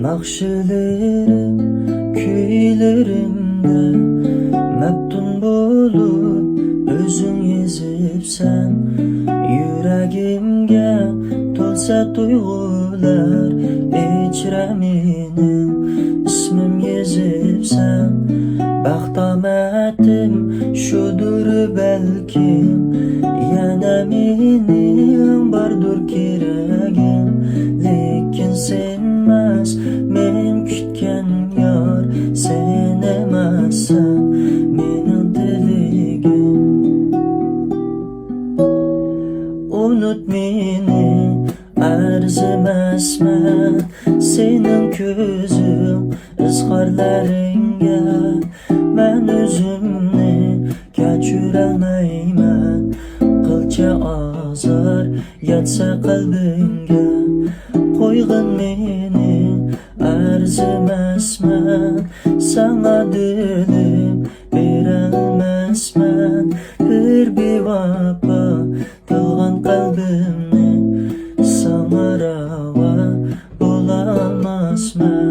Nakşilerim, kuylerimde Meftun bolup özün yezipsen Yüreğimge tolsa duygular İçre menim ismim yezipsen Baxtametim şudur belkim Yana mening bardur keregim Lekin senmas men kütken yar Sen emassan mening diligim Unut meni arzimasman Senin közüm izharlaringa Ben özümni kechirolmayman Qilcha azar yatsa qalbingga Qo'yg'in meni arzimasman Sana dilim berolmasman Bir bevafo qilgan qalbimni Sana ravo bo'lolmasman